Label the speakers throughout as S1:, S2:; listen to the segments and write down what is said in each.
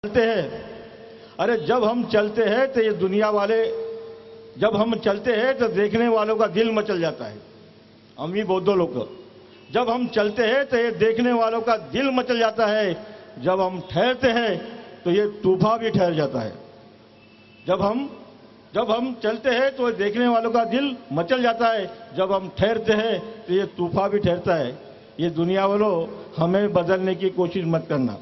S1: चलते हैं। अरे जब हम चलते हैं तो ये दुनिया वाले, जब हम चलते हैं तो देखने वालों का दिल मचल जाता है। हम ही बौद्ध लोग, जब हम चलते हैं तो ये देखने वालों का दिल मचल जाता है। जब हम ठहरते हैं तो ये तूफान भी ठहर जाता है। जब हम चलते हैं तो देखने वालों का दिल मचल जाता है। जब हम ठहरते हैं तो ये तूफान भी ठहरता है। ये दुनिया वालों, हमें बदलने की कोशिश मत करना।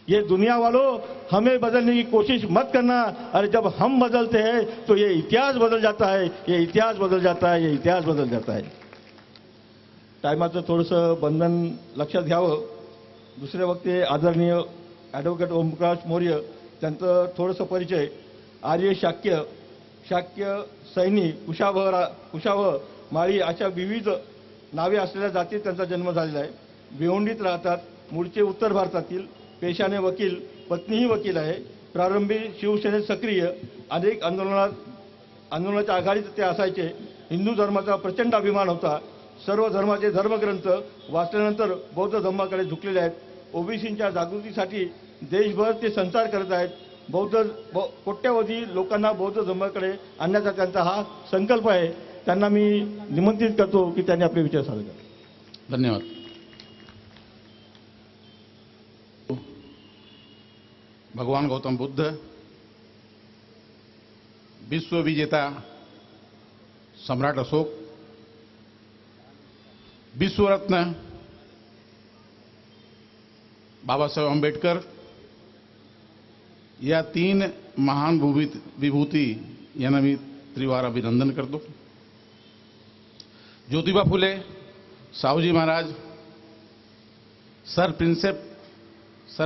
S1: ये दुनिया वालों, हमें बदलने की कोशिश मत करना। अरे जब हम बदलते हैं तो ये इतिहास बदल जाता है, ये इतिहास बदल जाता है, ये इतिहास बदल जाता है। टायमाचं थोडंसं बंधन लक्षात घ्यावं। दुसरे वक्ते आदरणीय ॲडव्होकेट ओमप्रकाश मौर्य, त्यांचं थोडंसं परिचय। आर्य शाक्य, सैनिक, कुशावह, माळी अशा विविध नावे असलेल्या जातीत त्यांचा जन्म झालेला आहे। भिवंडीत राहतात, मूळचे उत्तर भारतातील, पेशाने वकील, पत्नीही वकील आहे। प्रारंभी शिवसेनेत सक्रिय, अनेक आंदोलनाच्या आघाडीत ते असायचे। हिंदू धर्माचा प्रचंड अभिमान होता। सर्व धर्माचे धर्मग्रंथ वाचल्यानंतर बौद्ध धर्माकडे झुकलेले आहेत। ओबीसींच्या जागृतीसाठी देशभर ते संचार करत आहेत। कोट्यावधी लोकांना बौद्ध धर्माकडे आणण्याचा त्यांचा हा संकल्प आहे। त्यांना मी निमंत्रित करतो की त्यांनी आपले विचार सादर करावे।
S2: धन्यवाद। भगवान गौतम बुद्ध, विश्व विजेता सम्राट अशोक, विश्व रत्न बाबासाहेब आंबेडकर, या तीन महान विभूती यांना मी त्रिवार अभिनंदन करतो। ज्योतिबा फुले, साहूजी महाराज, सर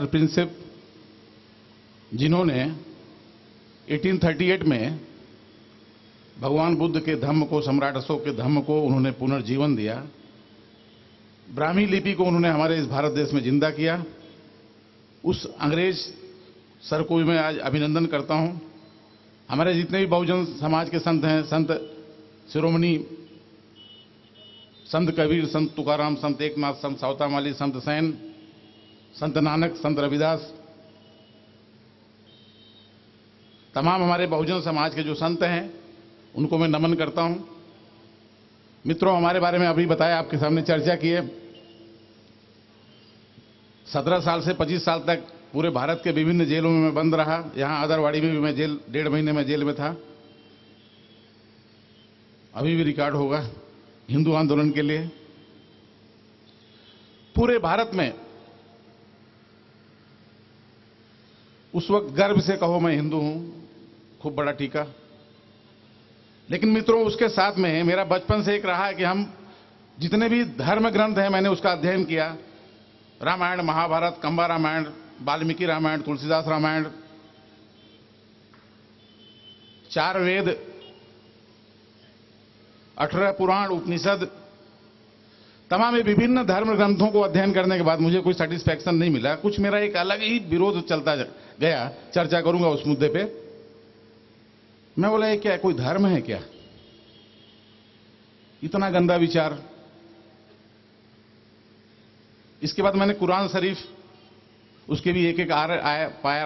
S2: प्रिंसेप जिन्होंने 1838 में भगवान बुद्ध के धम्म को, सम्राट अशोक के धम्म को उन्होंने पुनर्जीवन दिया। ब्राह्मी लिपि को उन्होंने हमारे इस भारत देश में जिंदा किया। उस अंग्रेज सर को भी मैं आज अभिनंदन करता हूं। हमारे जितने भी बहुजन समाज के संत हैं, संत शिरोमणि, संत कबीर, संत तुकाराम, संत एकनाथ, संत सावतामाली, संत सैन, संत नानक, संत रविदास, तमाम हमारे बहुजन समाज के जो संत हैं उनको मैं नमन करता हूं। मित्रों, हमारे बारे में अभी बताया, आपके सामने चर्चा की है। 17 साल से 25 साल तक पूरे भारत के विभिन्न जेलों में मैं बंद रहा। यहां आदरवाड़ी में भी मैं 1.5 महीने में जेल में था। अभी भी रिकॉर्ड होगा हिंदू आंदोलन के लिए। पूरे भारत में उस वक्त गर्व से कहो मैं हिंदू हूं, खूब बड़ा टीका। लेकिन मित्रों, उसके साथ में मेरा बचपन से एक रहा है कि हम जितने भी धर्म ग्रंथ हैं मैंने उसका अध्ययन किया। रामायण, महाभारत, कंबा रामायण, वाल्मीकि रामायण, तुलसीदास रामायण, 4 वेद, 18 पुराण, उपनिषद, तमाम विभिन्न धर्म ग्रंथों को अध्ययन करने के बाद मुझे कोई सेटिस्फैक्शन नहीं मिला। कुछ मेरा एक अलग ही विरोध चलता गया। चर्चा करूंगा उस मुद्दे पे। मैं बोला, ये क्या कोई धर्म है क्या? इतना गंदा विचार। इसके बाद मैंने कुरान शरीफ, उसके भी एक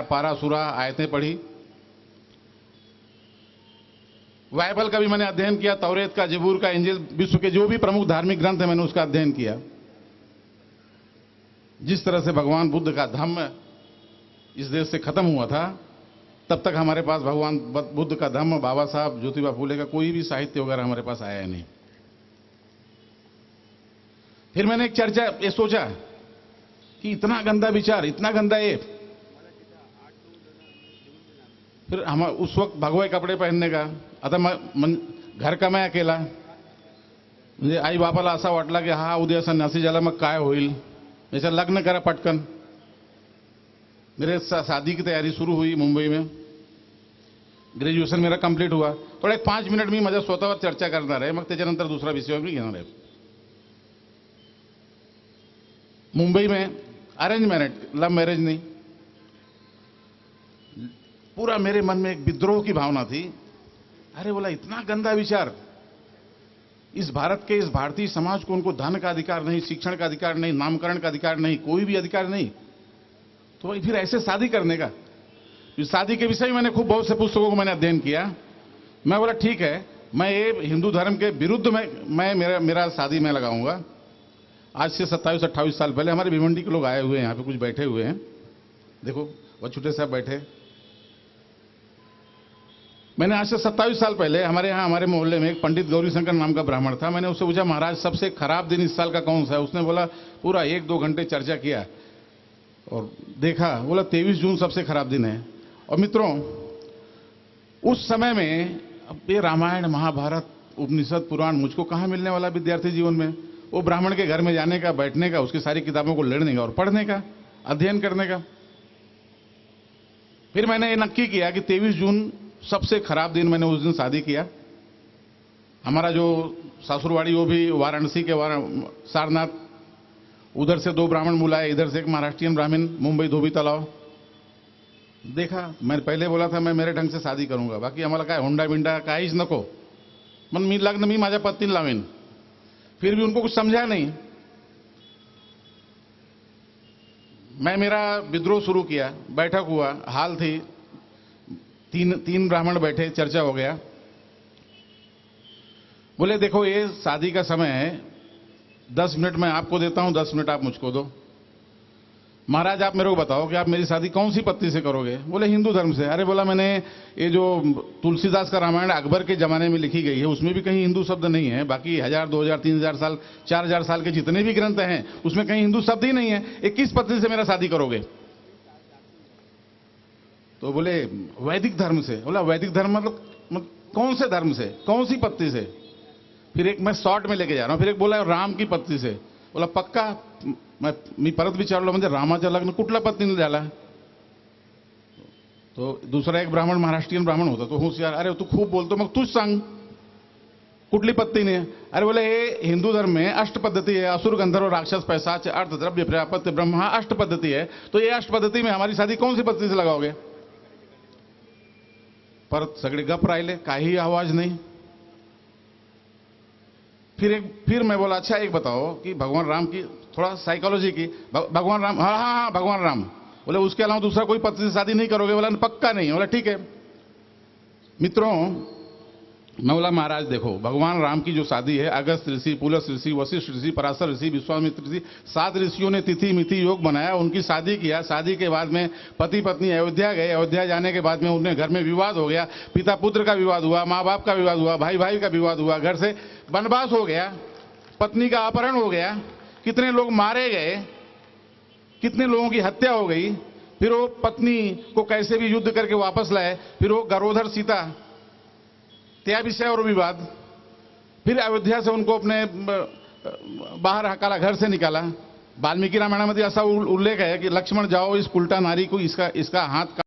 S2: पारा सूरा आयतें पढ़ी। बाइबल का भी मैंने अध्ययन किया, तौरेत का, जबूर का, इंजील, विश्व के जो भी प्रमुख धार्मिक ग्रंथ है मैंने उसका अध्ययन किया। जिस तरह से भगवान बुद्ध का धम्म इस देश से खत्म हुआ था, तब तक हमारे पास भगवान बुद्ध का धम्म, बाबा साहब, ज्योतिबा फुले का कोई भी साहित्य वगैरह हमारे पास आया नहीं। फिर मैंने एक चर्चा ये सोचा कि इतना गंदा विचार, इतना गंदा ये, फिर हम उस वक्त भगवे कपडे पहनने का, आता घर का मैं अकेला, म्हणजे आई बापाला असा वाटला की हा उद्या संन्यासी झाला मग काय होईल, याचं लग्न करा पटकन। मेरे शादी की तैयारी शुरू हुई मुंबई में। ग्रेजुएशन मेरा कंप्लीट हुआ। थोड़ा 5 मिनिट मी माझ्या स्वतःवर चर्चा करणार आहे, मग त्याच्यानंतर दुसरा विषय मी घेणार आहे। मुंबई में अरेंज मैरिज, लव मैरिज नहीं। पूरा मेरे मन में एक विद्रोह की भावना थी। अरे बोला, इतना गंदा विचार। इस भारत के, इस भारतीय समाज को, उनको धन का अधिकार नहीं, शिक्षण का अधिकार नहीं, नामकरण का अधिकार नहीं, कोई भी अधिकार नहीं, तो फिर ऐसे शादी करने का। इस शादी के विषय में मैंने खूब बहुत से पुस्तकों को मैंने अध्ययन किया। मैं बोला ठीक है, मैं ये हिंदू धर्म के विरुद्ध मैं मेरा शादी में लगाऊंगा। आज से 27-28 साल पहले हमारे भिवंडी के लोग आए हुए हैं, यहाँ पे कुछ बैठे हुए हैं, देखो वछुटे साहब बैठे। मैंने आज से 27 साल पहले हमारे यहाँ हमारे मोहल्ले में एक पंडित गौरीशंकर नाम का ब्राह्मण था। मैंने उससे पूछा महाराज सबसे खराब दिन इस साल का कौन सा है? उसने बोला पूरा 1-2 घंटे चर्चा किया और देखा, बोला 23 जून सबसे खराब दिन है। और मित्रों, उस समय में अब ये रामायण महाभारत उपनिषद पुराण मुझको कहाँ मिलने वाला विद्यार्थी जीवन में? वो ब्राह्मण के घर में जाने का, बैठने का, उसकी सारी किताबों को लेने का और पढ़ने का, अध्ययन करने का। फिर मैंने ये नक्की किया कि 23 जून सबसे खराब दिन, मैंने उस दिन शादी किया। हमारा जो सासुरवाड़ी वो भी वाराणसी के सारनाथ, उधर से 2 ब्राह्मण बुलाए, इधर से एक महाराष्ट्रियन ब्राह्मण, मुंबई धोबी तालाब। देखा, मैं पहले बोला था मैं मेरे ढंग से शादी करूंगा, बाकी आम्हाला काय हुंडा बिंडा काहीच नको, मन मी लग्न मी माझ्या पत्नीला लावेन। फिर भी उनको कुछ समझा नहीं। मैं मेरा विद्रोह शुरू किया, बैठक हुआ, हाल थी, तीन ब्राह्मण बैठे, चर्चा हो गया। बोले देखो ये शादी का समय है, 10 मिनट मैं आपको देता हूं, 10 मिनट आप मुझको दो। महाराज आप मेरे को बताओ कि आप मेरी शादी कौन सी पत्नी से करोगे? बोले हिंदू धर्म से। अरे बोला मैंने ये जो तुलसीदास का रामायण अकबर के जमाने में लिखी गई है उसमें भी कहीं हिंदू शब्द नहीं है, बाकी 1000, 2000, 3000 साल, 4000 साल के जितने भी ग्रंथ हैं उसमें कहीं हिंदू शब्द ही नहीं है। 21 पत्नी से मेरा शादी करोगे? तो बोले वैदिक धर्म से। बोला वैदिक धर्म मतलब कौन से धर्म से, कौन सी पत्नी से? फिर एक मैं शॉर्ट में लेके जा रहा हूं, फिर एक बोला राम की पत्नी से। बोला पक्का? मी परत विचारलं म्हणजे रामाच्या लग्न कुठल्या पत्नीने झाला? तो दूसरा एक ब्राह्मण महाराष्ट्रीयन ब्राह्मण होता, तो होशियार, अरे तू खूप बोलतो, मग तूच सांग कुठली पत्नीने? अरे बोले हे हिंदू धर्म में अष्ट पद्धति है, असुर गंधर्व राक्षस पैशाच अर्थ द्रव्य प्रजापत्य ब्रह्म, हा अष्ट पद्धति है। तो ये अष्ट पद्धति में हमारी शादी कौन सी पत्नी से लगाओगे? परत सगळे गप राहिले, काही आवाज नहीं। फिर मैं बोला अच्छा एक बताओ कि भगवान राम की थोड़ा साइकोलॉजी की, भगवान राम, हाँ भगवान राम। बोले उसके अलावा दूसरा कोई पत्नी से शादी नहीं करोगे? बोला पक्का नहीं। बोला ठीक है। मित्रों, मैं बोला महाराज देखो भगवान राम की जो शादी है, अगस्त ऋषि, पुलस ऋषि, वशिष्ठ ऋषि, पराशर ऋषि, विश्वामित्र ऋषि, 7 ऋषियों ने तिथि मिथि योग बनाया, उनकी शादी किया। शादी के बाद में पति पत्नी अयोध्या गए। अयोध्या जाने के बाद में उन्हें घर में विवाद हो गया, पिता पुत्र का विवाद हुआ, माँ बाप का विवाद हुआ, भाई भाई का विवाद हुआ, घर से वनवास हो गया, पत्नी का अपहरण हो गया, कितने लोग मारे गए, कितने लोगों की हत्या हो गई। फिर वो पत्नी को कैसे भी युद्ध करके वापस लाए, फिर वो गरोधर सीता, त्या विषय और विवाद। फिर अयोध्या से उनको अपने बाहर हकाला, घर से निकाला। वाल्मीकि रामायणामध्ये असा उल्लेख है कि लक्ष्मण जाओ इस उल्टा नारी को इसका हाथ